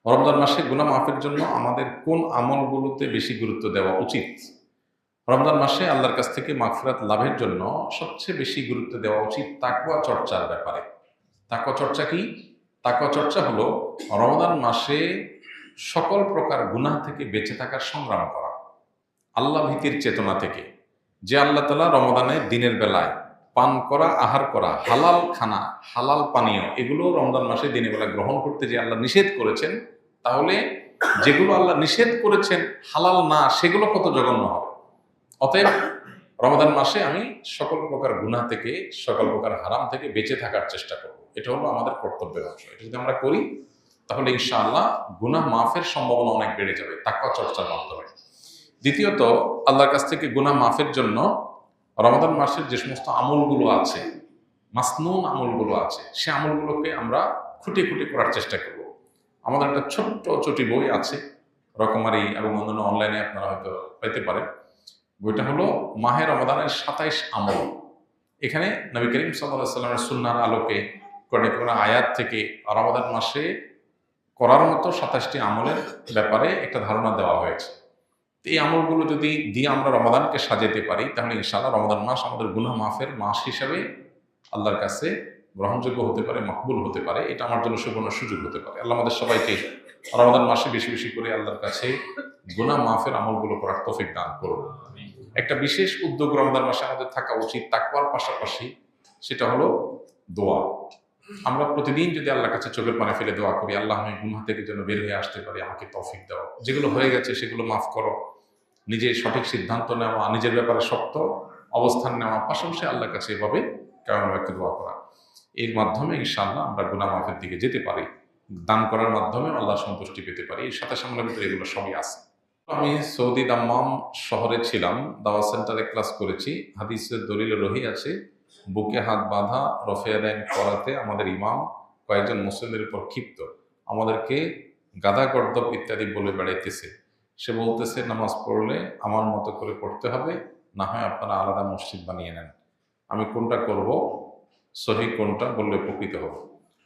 রমজান মাসে গুনাহ মাফের জন্য আমাদের কোন আমলগুলোতে বেশি গুরুত্ব দেওয়া উচিত? রমজান মাসে আল্লাহর কাছ থেকে মাগফিরাত লাভের জন্য সবচেয়ে বেশি গুরুত্ব দেওয়া উচিত তাকওয়া চর্চার ব্যাপারে। তাকওয়া চর্চা কি? তাকওয়া চর্চা হলো রমজান মাসে সকল প্রকার গুনাহ থেকে বেঁচে থাকার সংগ্রাম করা। আল্লাহ ভীতির চেতনা থেকে, যে আল্লাহ তাআলা রমজানে দিনের বেলায় পান করা, আহার করা, হালাল খানা, হালাল পানীয় এগুলো রমজান মাসে দিনের বেলা গ্রহণ করতে যে আল্লাহ নিষেধ করেছেন, তাহলে যেগুলো আল্লাহ নিষেধ করেছেন হালাল না, সেগুলো কত জঘন্য হবে। অতএব রমজান মাসে আমি সকল প্রকার গুনাহ থেকে, সকল প্রকার হারাম থেকে বেঁচে থাকার চেষ্টা করব। এটা হলো আমাদের কর্তব্যের অংশ। এটা যদি আমরা করি তাহলে ইনশাআল্লাহ গুনাহ মাফের সম্ভাবনা অনেক বেড়ে যাবে তাকওয়া চর্চার মাধ্যমে। দ্বিতীয়ত, আল্লাহর কাছ থেকে গুনাহ মাফের জন্য রমাদান মাসের যে সমস্ত আমলগুলো আছে, মাসনুন আমলগুলো আছে, সে আমলগুলোকে আমরা খুঁটে খুঁটে করার চেষ্টা করব। আমাদের একটা ছোট্ট ছোটি বই আছে, রকমারি এবং অন্যান্য অনলাইনে আপনারা হয়তো পেতে পারেন। বইটা হলো মাহে রমাদানের ২৭ আমল। এখানে নবী করিম সাল্লাল্লাহু আলাইহি ওয়াসাল্লামের সুন্নাহর আলোকে কোন আয়াত থেকে রমাদান মাসে করার মতো ২৭টি আমলের ব্যাপারে একটা ধারণা দেওয়া হয়েছে। এই আমলগুলো যদি দিয়ে আমরা রমাদানকে সাজাতে পারি, তাহলে ইনশাআল্লাহ রমাদান মাস আমাদের গুনাহ মাফের মাস হিসাবে আল্লাহর কাছে গ্রহণযোগ্য হতে পারে, মকবুল হতে পারে। এটা আমার জন্য সুবর্ণ সুযোগ হতে পারে। আল্লাহ আমাদের সবাইকে রমাদান মাসে বেশি বেশি করে আল্লাহর কাছে গুনাহ মাফের আমলগুলো করার তৌফিক দান করুন। একটা বিশেষ উদ্যোগ রমাদান মাসে আমাদের থাকা উচিত তাকওয়ার পাশাপাশি, সেটা হলো দোয়া। আমরা প্রতিদিন যদি আল্লাহর কাছে চোখের পানি ফেলে দোয়া করি, আল্লাহ আমি গুনাহ থেকে যেন বের হয়ে আসতে পারি, আমাকে তৌফিক দাও, যেগুলো হয়ে গেছে সেগুলো মাফ করো, নিজের সঠিক সিদ্ধান্ত নেওয়া, নিজের ব্যাপারে শক্ত অবস্থান নেওয়া, পাশাপাশি আল্লাহর কাছে এভাবে কেমন একটা দোয়া করা। এর মাধ্যমে ইনশাআল্লাহ আমরা গুনাহ মাফের দিকে যেতে পারি, দান করার মাধ্যমে আল্লাহ সন্তুষ্টি পেতে পারি। এর সাথে সামনের ভিতরে এগুলো সবই আছে। আমি সৌদি দাম্মাম শহরে ছিলাম, দাওয়া সেন্টারে ক্লাস করেছি। হাদিসের দলিলে রহি আছে, বুকে হাত বাঁধা রফে আদায় করাতে আমাদের ইমাম কয়েকজন মুসলিমদের উপর ক্ষিপ্ত, আমাদেরকে গাদা গর্দব ইত্যাদি বলে বেড়াইতেছে। সে বলতেছে, নামাজ পড়লে আমার মতো করে পড়তে হবে, না হয় আপনারা আলাদা মসজিদ বানিয়ে নেন। আমি কোনটা করব, সহি কোনটা বললে উপকৃত হব।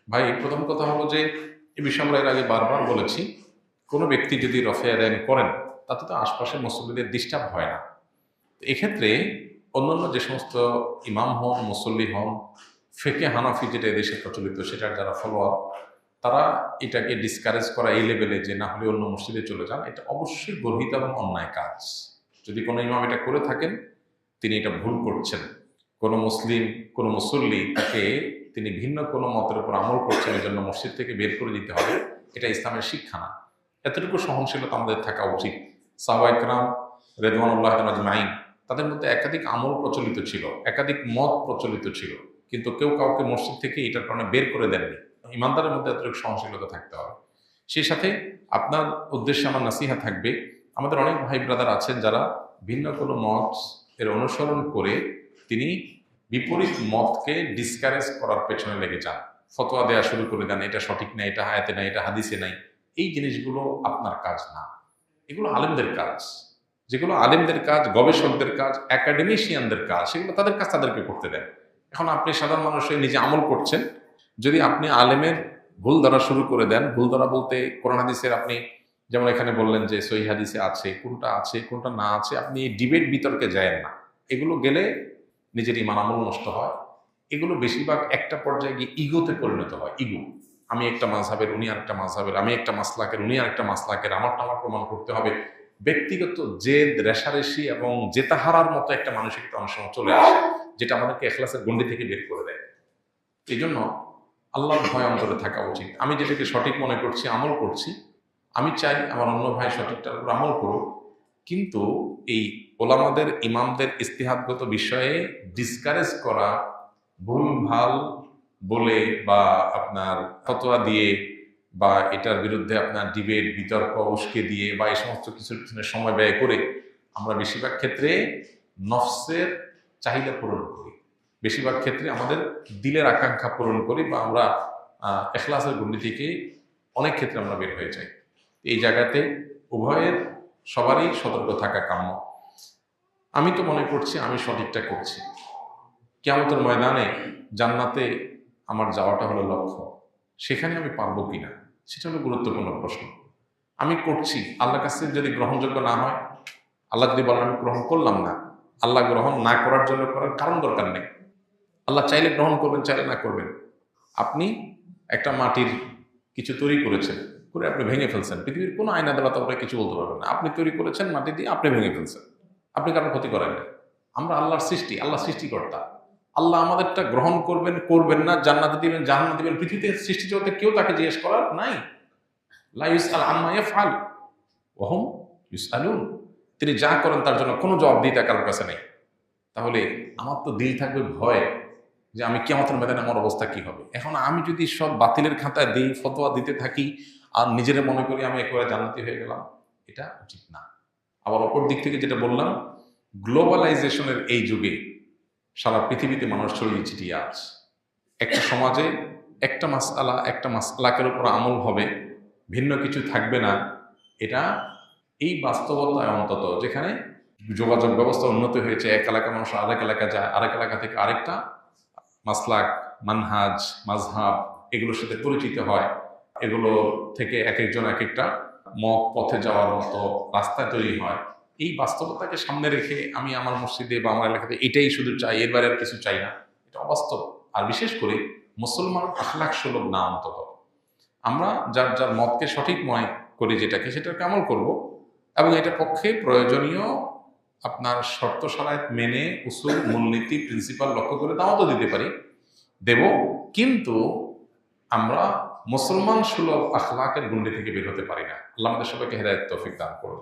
ভাই, প্রথম কথা হলো যে এ বিষয়ে আমরা এর আগে বারবার বলেছি, কোনো ব্যক্তি যদি রফে আদায় করেন তাতে তো আশপাশের মুসল্লিদের ডিস্টার্ব হয় না। এক্ষেত্রে অন্যান্য যে সমস্ত ইমাম হন, মুসল্লি হন, ফেকে হানাফি যেটা এদেশে প্রচলিত সেটার যারা ফলোয়ার, তারা এটাকে ডিসকারেজ করা এই লেভেলে যে না হলে অন্য মসজিদে চলে যান, এটা অবশ্যই গর্হিত এবং অন্যায় কাজ। যদি কোনো ইমাম এটা করে থাকেন, তিনি এটা ভুল করছেন। কোনো মুসলিম, কোনো মুসল্লি তাকে তিনি ভিন্ন কোনো মতের উপর আমল করছেন, এই জন্য মসজিদ থেকে বের করে দিতে হবে, এটা ইসলামের শিক্ষা না। এতটুকু সহনশীলতা আমাদের থাকা উচিত। সাহাবা ইকরাম রিদওয়ানুল্লাহ আজমাইন, তাদের মধ্যে একাধিক আমল প্রচলিত ছিল, একাধিক মত প্রচলিত ছিল, কিন্তু কেউ কাউকে মসজিদ থেকে এটার কারণে বের করে দেননি। ইমানদারের মধ্যে এতটুকু সহনশীলতা থাকতে হবে। সেই সাথে আপনার উদ্দেশ্যে আমার নাসিহা থাকবে, আমাদের অনেক ভাই ব্রাদার আছেন যারা ভিন্ন কোনো মত এর অনুসরণ করে তিনি বিপরীত মতকে ডিসকারেজ করার পেছনে লেগে যান, ফতোয়া দেওয়া শুরু করে দেন, এটা সঠিক না, এটা আয়াতে নাই, এটা হাদিসে নাই। এই জিনিসগুলো আপনার কাজ না, এগুলো আলেমদের কাজ। যেগুলো আলেমদের কাজ, গবেষকদের কাজ, একাডেমিশিয়ানদের কাজ, সেগুলো তাদের কাজ তাদেরকে করতে দেন। এখন আপনি সাধারণ মানুষ হয়ে নিজে আমল করছেন, যদি আপনি আলেমের ভুল ধরা শুরু করে দেন, ভুল ধরা বলতে কোরআন হাদিসের, আপনি যেমন এখানে বললেন যে সহিহ হাদিসে আছে, কোনটা না আছে, আপনি এই ডিবেট বিতর্কে যায়েন না। এগুলো গেলে নিজের ইমান আমল নষ্ট হয়। এগুলো বেশিরভাগ একটা পর্যায়ে গিয়ে ইগোতে পরিণত হয়। ইগো, আমি একটা মাযহাবের, উনি আরেকটা মাযহাবের, আমি একটা মাসলাকের, উনি আরেকটা মাসলাকের, আমারটা আমার প্রমাণ করতে হবে। ব্যক্তিগত জেদ, রেষারেষি এবং জেতাহারার মতো একটা মানসিকতা অনেক সময় চলে আসে, যেটা আমাদেরকে ইখলাসের গণ্ডি থেকে বের করে দেয়। এই জন্য আল্লাহর ভয় অন্তরে থাকা উচিত। আমি যেটাকে সঠিক মনে করছি, আমল করছি, আমি চাই আমার অন্য ভাই সঠিকটার উপর আমল করুক, কিন্তু এই ওলামাদের, ইমামদের ইস্তিহাদগত বিষয়ে ডিসকারেজ করা, ভুল ভাল বলে বা আপনার ফতোয়া দিয়ে বা এটার বিরুদ্ধে আপনার ডিবেট, বিতর্ক উস্কে দিয়ে বা এই সমস্ত কিছুর পিছনে সময় ব্যয় করে আমরা বেশিরভাগ ক্ষেত্রে নফসের চাহিদা পূরণ করি, বেশিরভাগ ক্ষেত্রে আমাদের দিলের আকাঙ্ক্ষা পূরণ করি, বা আমরা ইখলাসের গণ্ডি থেকে অনেক ক্ষেত্রে আমরা বের হয়ে যাই। এই জায়গাতে উভয়ের সবারই সতর্ক থাকা কাম্য। আমি তো মনে করছি আমি সঠিকটা করছি, কিয়ামতের ময়দানে জান্নাতে আমার যাওয়াটা হলো লক্ষ্য, সেখানে আমি পারবো কিনা, সেটা হলো গুরুত্বপূর্ণ প্রশ্ন। আমি করছি, আল্লাহর কাছে যদি গ্রহণযোগ্য না হয়, আল্লাহ যদি বলেন আমি গ্রহণ করলাম না, আল্লাহ গ্রহণ না করার জন্য করার কারণ দরকার নেই। আল্লাহ চাইলে গ্রহণ করবেন, চাইলে না করবেন। আপনি একটা মাটির কিছু তৈরি করেছেন, করে আপনি ভেঙে ফেলছেন, পৃথিবীর কোনো আইন আদালত আপনাকে কিছু বলতে পারবেন না। আপনি তৈরি করেছেন মাটি দিয়ে, আপনি ভেঙে ফেলছেন, আপনি কারোর ক্ষতি করেন না। আমরা আল্লাহর সৃষ্টি, আল্লাহ সৃষ্টিকর্তা। আল্লাহ আমাদেরটা গ্রহণ করবেন, করবেন না, জান্নাতে দিবেন, জাহান্নামে দিবেন, পৃথিবীতে সৃষ্টি জগতে কেউ তাকে জিজ্ঞেস করার নাই। লা ইউসআল আম্মা ইয়াফআল ওয়া হুম ইউসআলুন। তিনি যা করেন তার জন্য কোনো জবাবদিহিতা কারোর কাছে নেই। তাহলে আমার তো দিল থাকবে ভয় যে আমি কিয়ামতের ময়দানে আমার অবস্থা কি হবে। এখন আমি যদি সব বাতিলের খাতায় দিই, ফতোয়া দিতে থাকি, আর নিজেরা মনে করি আমি একেবারে জান্নাতি হয়ে গেলাম, এটা উচিত না। আবার অপর দিক থেকে যেটা বললাম, গ্লোবালাইজেশনের এই যুগে সারা পৃথিবীতে মানুষ ছড়িয়ে ছিটিয়ে আছে। একটা সমাজে একটা মাসআলাকের উপর আমল হবে, ভিন্ন কিছু থাকবে না। এটা এই বাস্তবতায় অন্তত, যেখানে যোগাযোগ ব্যবস্থা উন্নত হয়েছে, এক এলাকা মানুষ আরেক এলাকা যায়, আরেক এলাকা থেকে আরেকটা মাসলাক, মানহাজ, মাযহাব এগুলোর সাথে পরিচিত হয়, এগুলো থেকে এক একজন এক একটা মত পথে যাওয়ার মতো রাস্তা তৈরি হয়। এই বাস্তবতাকে সামনে রেখে আমি আমার মসজিদে বা আমার এলাকাতে এটাই শুধু চাই, এর বাইরে আর কিছু চাই না, এটা অবাস্তব। আর বিশেষ করে মুসলমান আখলাক সুলভ না। অন্তত আমরা যার যার মতকে সঠিক মনে করি, সেটাকে আমল করব, এবং এটার পক্ষে প্রয়োজনীয় আপনার শর্ত শারাইত মেনে উসুল, মূলনীতি, প্রিন্সিপাল লক্ষ্য করে দাওয়াতও দিতে পারি, দেব। কিন্তু আমরা মুসলমান সুলভ আখলাকের গুন্ডি থেকে বের হতে পারি না। আল্লাহ আমাদের সবাইকে হেদায়েত তৌফিক দান করুন।